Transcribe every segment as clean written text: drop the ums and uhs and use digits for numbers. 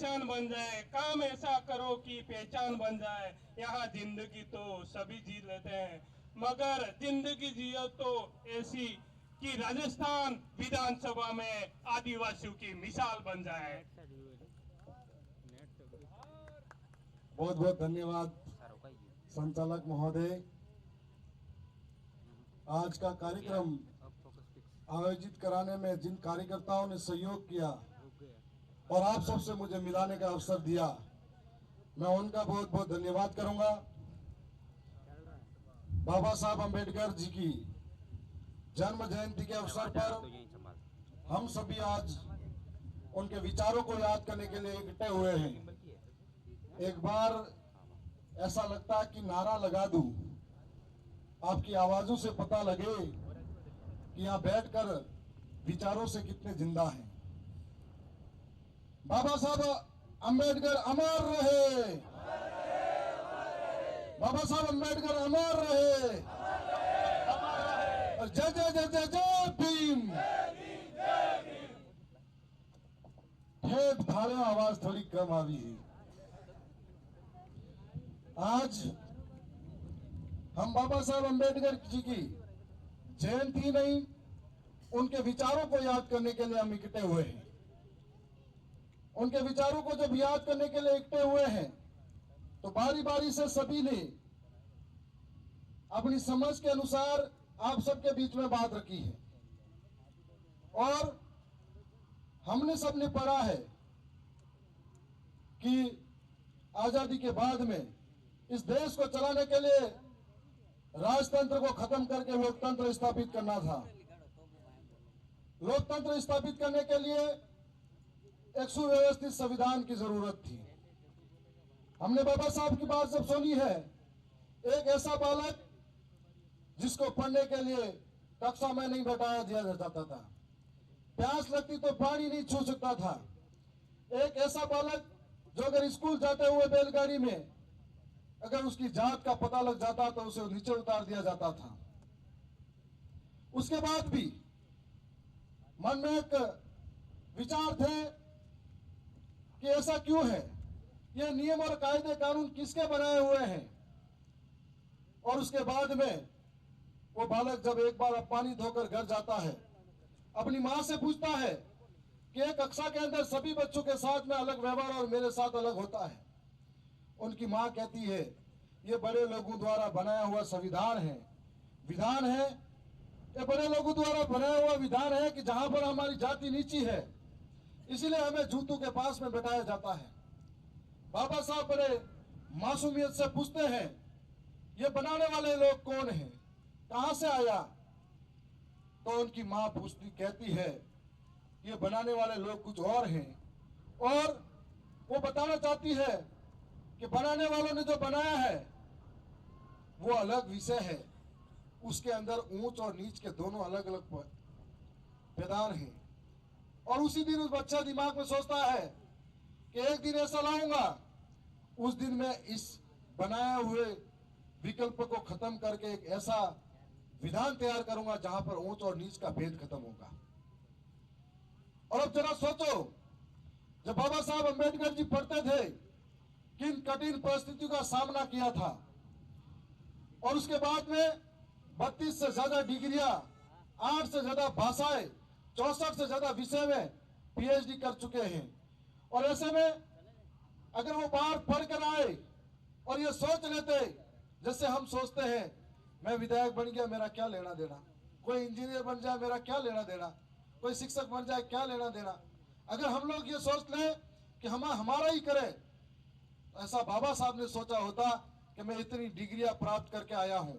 निशान बन जाए, काम ऐसा करो कि पहचान बन जाए। यहाँ जिंदगी तो सभी जी लेते हैं, मगर जिंदगी जियो तो ऐसी कि राजस्थान विधानसभा में आदिवासियों की मिसाल बन जाए। बहुत बहुत धन्यवाद संचालक महोदय। आज का कार्यक्रम आयोजित कराने में जिन कार्यकर्ताओं ने सहयोग किया और आप सबसे मुझे मिलाने का अवसर दिया, मैं उनका बहुत बहुत धन्यवाद करूंगा। बाबा साहब अम्बेडकर जी की जन्म जयंती के अवसर पर हम सभी आज उनके विचारों को याद करने के लिए इकट्ठे हुए हैं। एक बार ऐसा लगता है कि नारा लगा दूं, आपकी आवाजों से पता लगे कि यहाँ बैठकर विचारों से कितने जिंदा हैं। बाबा साहब अम्बेडकर अमर रहे, बाबा साहब अम्बेडकर अमर रहे, और जय जय जय जय जय भीम। ठेठ ठाड़े आवाज थोड़ी कम आई है। आज हम बाबा साहब अम्बेडकर जी की जयंती नहीं, उनके विचारों को याद करने के लिए हम इकट्ठे हुए हैं। उनके विचारों को जब याद करने के लिए इकट्ठे हुए हैं तो बारी बारी से सभी ने अपनी समझ के अनुसार आप सबके बीच में बात रखी है, और हमने सबने पढ़ा है कि आजादी के बाद में इस देश को चलाने के लिए राजतंत्र को खत्म करके लोकतंत्र स्थापित करना था। लोकतंत्र स्थापित करने के लिए एक सुव्यवस्थित संविधान की जरूरत थी। हमने बाबा साहब की बात जब सुनी है, एक ऐसा बालक जिसको पढ़ने के लिए कक्षा में नहीं बैठाया दिया जाता था, प्यास लगती तो पानी नहीं छू सकता था। एक ऐसा बालक जो अगर स्कूल जाते हुए बैलगाड़ी में अगर उसकी जात का पता लग जाता तो उसे नीचे उतार दिया जाता था। उसके बाद भी मन में एक विचार थे कि ऐसा क्यों है, ये नियम और कायदे कानून किसके बनाए हुए हैं। और उसके बाद में वो बालक जब एक बार पानी धोकर घर जाता है, अपनी मां से पूछता है कि एक कक्षा के अंदर सभी बच्चों के साथ में अलग व्यवहार और मेरे साथ अलग होता है। उनकी मां कहती है, ये बड़े लोगों द्वारा बनाया हुआ संविधान है, विधान है, ये बड़े लोगों द्वारा बनाया हुआ विधान है कि जहां पर हमारी जाति नीची है इसलिए हमें जूतों के पास में बैठाया जाता है। बाबा साहब बड़े मासूमियत से पूछते हैं, ये बनाने वाले लोग कौन हैं, कहां से आया। तो उनकी मां पूछती कहती है, ये बनाने वाले लोग कुछ और हैं, और वो बताना चाहती है कि बनाने वालों ने जो बनाया है वो अलग विषय है, उसके अंदर ऊंच और नीच के दोनों अलग अलग पैदान हैं। और उसी दिन उस बच्चा दिमाग में सोचता है कि एक दिन ऐसा लाऊंगा, उस दिन मैं इस बनाए हुए विकल्प को खत्म करके एक ऐसा विधान तैयार करूंगा जहां पर ऊंच और नीच का भेद खत्म होगा। और अब जरा सोचो, जब बाबा साहब अम्बेडकर जी पढ़ते थे किन कठिन परिस्थितियों का सामना किया था, और उसके बाद में 32 से ज्यादा डिग्रियां, 8 से ज्यादा भाषाएं, 64 से ज्यादा विषय में पीएचडी कर चुके हैं। और ऐसे में अगर वो बाहर पढ़ कर आए और ये सोच लेते जैसे हम सोचते हैं, मैं विधायक बन गया मेरा क्या लेना देना, कोई इंजीनियर बन जाए मेरा क्या लेना देना, कोई शिक्षक बन जाए क्या लेना देना, अगर हम लोग ये सोच लें कि हम हमारा ही करें, तो ऐसा बाबा साहब ने सोचा होता कि मैं इतनी डिग्रियां प्राप्त करके आया हूं,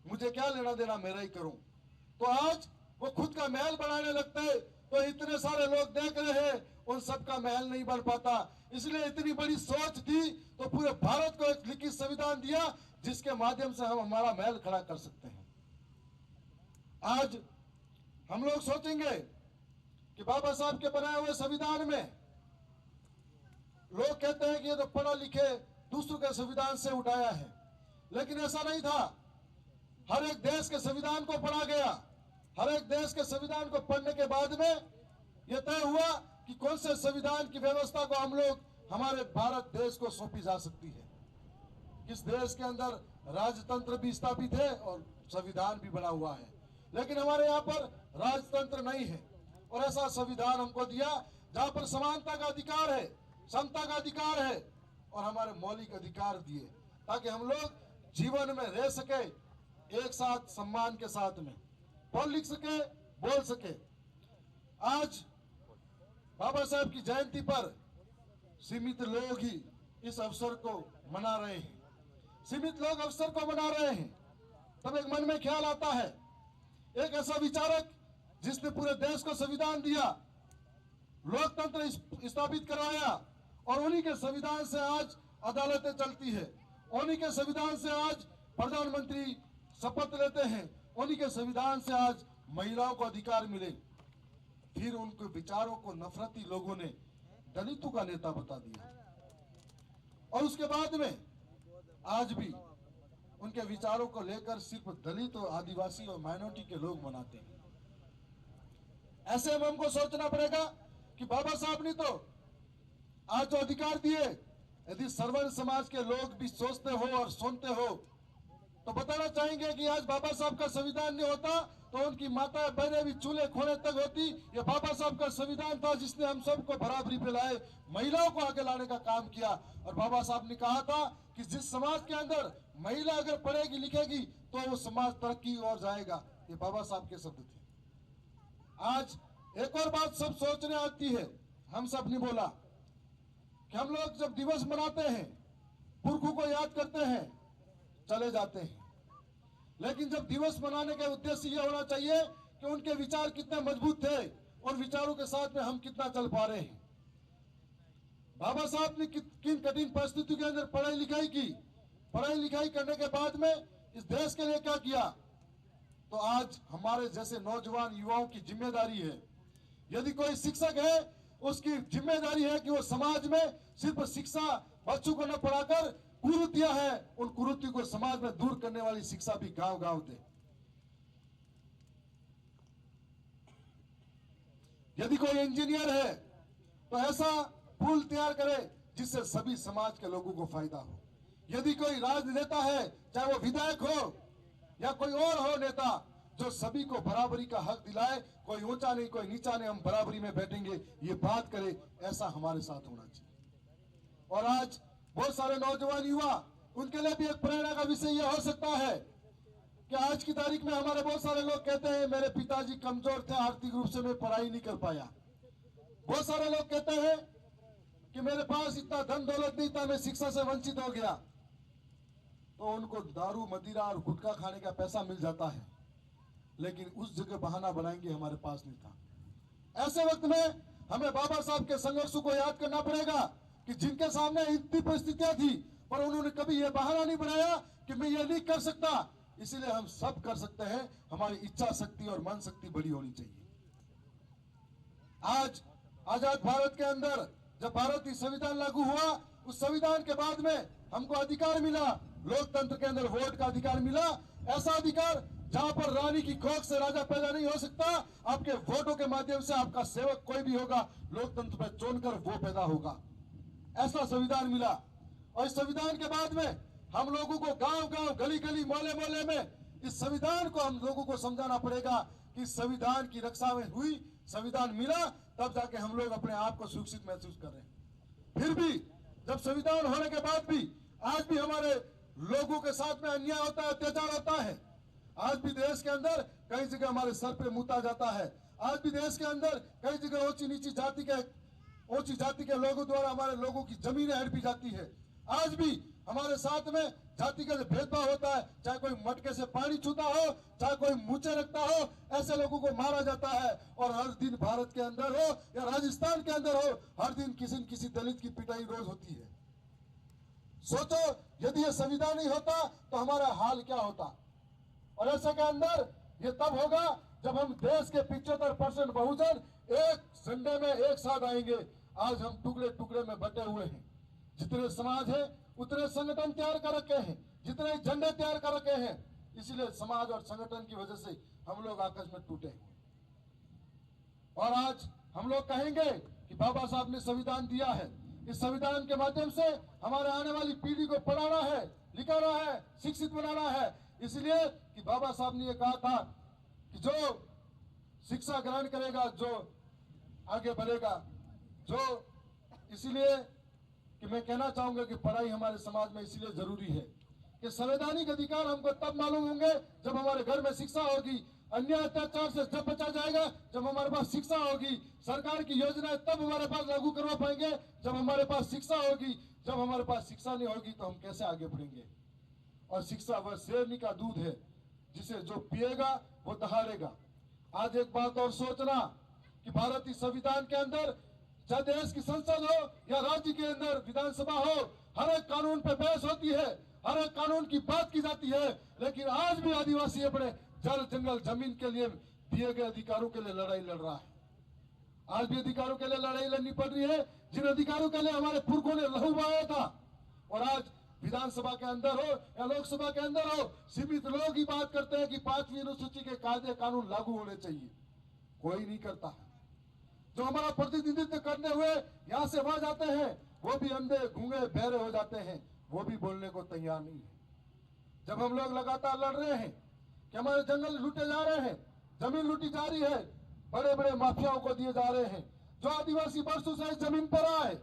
मुझे क्या लेना देना, मेरा ही करूं। तो आज वो खुद का महल बनाने लगते तो इतने सारे लोग देख रहे हैं, उन सबका महल नहीं बन पाता। इसलिए इतनी बड़ी सोच थी तो पूरे भारत को एक लिखित संविधान दिया जिसके माध्यम से हम हमारा महल खड़ा कर सकते हैं। आज हम लोग सोचेंगे कि बाबा साहब के बनाए हुए संविधान में लोग कहते हैं कि ये तो पढ़ा लिखे दूसरों के संविधान से उठाया है, लेकिन ऐसा नहीं था। हर एक देश के संविधान को पढ़ा गया, हर एक देश के संविधान को पढ़ने के बाद में यह तय हुआ कि कौन से संविधान की व्यवस्था को हम लोग हमारे भारत देश को सौंपी जा सकती है। इस देश के अंदर राजतंत्र भी स्थापित है और संविधान भी बना हुआ है, लेकिन हमारे यहाँ पर राजतंत्र नहीं है। और ऐसा संविधान हमको दिया जहाँ पर समानता का अधिकार है, समता का अधिकार है और हमारे मौलिक अधिकार दिए, ताकि हम लोग जीवन में रह सके, एक साथ सम्मान के साथ में पढ़ लिख सके, बोल सके। आज बाबा साहब की जयंती पर सीमित लोग ही इस अवसर को मना रहे हैं, सीमित लोग अवसर को मना रहे हैं। तब एक मन में ख्याल आता है, एक ऐसा विचारक जिसने पूरे देश को संविधान दिया, लोकतंत्र स्थापित करवाया और उन्हीं के संविधान से आज अदालतें चलती है, उन्हीं के संविधान से आज प्रधानमंत्री शपथ लेते हैं, उन्हीं के संविधान से आज महिलाओं को अधिकार मिले। फिर उनके विचारों को नफरती लोगों ने दलितों का नेता बता दिया और उसके बाद में आज भी उनके विचारों को लेकर सिर्फ दलित और आदिवासी और माइनॉरिटी के लोग मनाते हैं। ऐसे में हमको सोचना पड़ेगा कि बाबा साहब ने तो आज जो अधिकार दिए, यदि सर्वर्ण समाज के लोग भी सोचते हो और सुनते हो तो बताना चाहेंगे कि आज बाबा साहब का संविधान नहीं होता तो उनकी माता बहनें भी चूल्हे खोने तक होती। ये बाबा साहब का संविधान था जिसने हम सबको बराबरी पे लाए, महिलाओं को आगे लाने का काम किया। और बाबा साहब ने कहा था कि जिस समाज के अंदर महिला अगर पढ़ेगी लिखेगी तो वो समाज तरक्की और जाएगा। ये बाबा साहब के शब्द थे। आज एक और बात सब सोचने आती है, हम सब ने बोला कि हम लोग जब दिवस मनाते हैं, पुरखों को याद करते हैं, चले जाते हैं, लेकिन जब दिवस मनाने का उद्देश्य ये होना चाहिए कि उनके विचार कितने मजबूत थे और विचारों के साथ में हम कितना चल पा रहे हैं। बाबा साहब ने किन कठिन परिस्थितियों के अंदर पढ़ाई लिखाई की, पढ़ाई लिखाई करने के बाद में इस देश के लिए क्या किया। तो आज हमारे जैसे नौजवान युवाओं की जिम्मेदारी है, यदि कोई शिक्षक है उसकी जिम्मेदारी है कि वो समाज में सिर्फ शिक्षा बच्चों को न पढ़ाकर कुरीतियां हैं, उन कुरीतियों को समाज में दूर करने वाली शिक्षा भी गांव गांव दे। यदि कोई इंजीनियर है तो ऐसा पुल तैयार करे जिससे सभी समाज के लोगों को फायदा हो। यदि कोई राजनेता है, चाहे वो विधायक हो या कोई और हो नेता, जो सभी को बराबरी का हक दिलाए, कोई ऊंचा नहीं कोई नीचा नहीं, हम बराबरी में बैठेंगे, ये बात करे, ऐसा हमारे साथ होना चाहिए। और आज बहुत सारे नौजवान युवा, उनके लिए भी एक प्रेरणा का विषय यह हो सकता है कि आज की तारीख में हमारे बहुत सारे लोग कहते हैं मेरे पिताजी कमजोर थे, आर्थिक रूप से मैं पढ़ाई नहीं कर पाया। बहुत सारे लोग कहते हैं कि मेरे पास इतना धन दौलत नहीं था, मैं शिक्षा से वंचित हो गया। तो उनको दारू मदिरा और गुटखा खाने का पैसा मिल जाता है, लेकिन उस जगह बहाना बनाएंगे हमारे पास नहीं था। ऐसे वक्त में हमें बाबा साहब के संघर्षों को याद करना पड़ेगा कि जिनके सामने इतनी परिस्थितियां थी पर उन्होंने कभी यह बहाना नहीं बनाया कि मैं ये नहीं कर सकता। इसीलिए हम सब कर सकते हैं, हमारी इच्छा शक्ति और मन शक्ति बड़ी होनी चाहिए। आज आजाद भारत के अंदर जब भारतीय संविधान लागू हुआ, उस संविधान के बाद में हमको अधिकार मिला, लोकतंत्र के अंदर वोट का अधिकार मिला। ऐसा अधिकार जहां पर रानी की कोख से राजा पैदा नहीं हो सकता, आपके वोटों के माध्यम से आपका सेवक कोई भी होगा, लोकतंत्र पर चुनकर वो पैदा होगा। ऐसा संविधान मिला। और इस संविधान के बाद में हम लोगों को गांव गांव गली गली मोहल्ले मोहल्ले में इस संविधान को हम लोगों को समझाना पड़ेगा कि संविधान की रक्षा में हुई, संविधान मिला, तब जाके हम लोग अपने आप को सुरक्षित महसूस कर रहे हैं। फिर भी जब संविधान होने के बाद भी आज भी हमारे लोगों के साथ में अन्याय होता है, अत्याचार होता है। आज भी देश के अंदर कई जगह हमारे सर पे मुता जाता है। आज भी देश के अंदर कई जगह ऊंची जाति के लोगों द्वारा हमारे लोगों की जमीनें हड़पी जाती है। आज भी हमारे साथ में जाति का भेदभाव होता है, चाहे कोई मटके से पानी छूता हो, चाहे कोई मूंछें रखता हो, ऐसे लोगों को मारा जाता है। और हर दिन भारत के अंदर हो या राजस्थान के अंदर हो, हर दिन किसी न किसी दलित की पिटाई रोज होती है। सोचो यदि ये संविधान नहीं होता तो हमारा हाल क्या होता। और ऐसे के अंदर ये तब होगा जब हम देश के 75% बहुजन एक झंडे में एक साथ आएंगे। आज हम टुकड़े टुकड़े में बटे हुए हैं। जितने समाज है उतने संगठन तैयार कर रखे हैं, जितने झंडे तैयार कर रखे हैं। इसलिए समाज और संगठन की वजह से हम लोग आपस में टूटे हुए। और आज हम लोग कहेंगे कि बाबा साहब ने संविधान दिया है, इस संविधान के माध्यम से हमारे आने वाली पीढ़ी को पढ़ाना है, लिखाना है, शिक्षित बनाना है। इसलिए कि बाबा साहब ने ये कहा था कि जो शिक्षा ग्रहण करेगा जो आगे बढ़ेगा। जो इसलिए कि मैं कहना चाहूंगा कि पढ़ाई हमारे समाज में इसलिए जरूरी है कि संवैधानिक अधिकार हमको तब मालूम होंगे जब हमारे घर में शिक्षा होगी। अन्याय अत्याचार से जब बचा जाएगा जब हमारे पास शिक्षा होगी। सरकार की योजनाएं तब हमारे पास लागू करवा पाएंगे जब हमारे पास शिक्षा होगी। जब हमारे पास शिक्षा नहीं होगी तो हम कैसे आगे बढ़ेंगे। और शिक्षा वह शेरनी का दूध है जिसे जो पिएगा वो दहाड़ेगा। आज एक बात और सोचना कि भारतीय संविधान के अंदर चाहे देश की संसद हो या राज्य के अंदर विधानसभा हो, हर एक कानून पे बहस होती है, हर एक कानून की बात की जाती है, लेकिन आज भी आदिवासी अपने जल जंगल जमीन के लिए दिए गए अधिकारों के लिए लड़ाई लड़ रहा है। आज भी अधिकारों के लिए लड़ाई लड़नी पड़ रही है जिन अधिकारों के लिए हमारे पुरखों ने लहू बहाया था। और आज विधानसभा के अंदर हो या लोकसभा के अंदर हो, सीमित लोग ही बात करते हैं कि 5वीं अनुसूची के कायदे कानून लागू होने चाहिए। कोई नहीं करता। जो हमारा प्रतिनिधित्व करने हुए यहाँ से वहां जाते हैं वो भी अंधे गूंगे बहरे हो जाते हैं, वो भी बोलने को तैयार नहीं है। जब हम लोग लगातार लड़ रहे हैं कि हमारे जंगल लूटे जा रहे हैं, जमीन लूटी जा रही है, बड़े बड़े माफियाओं को दिए जा रहे हैं। जो आदिवासी वर्षों से इस जमीन पर आए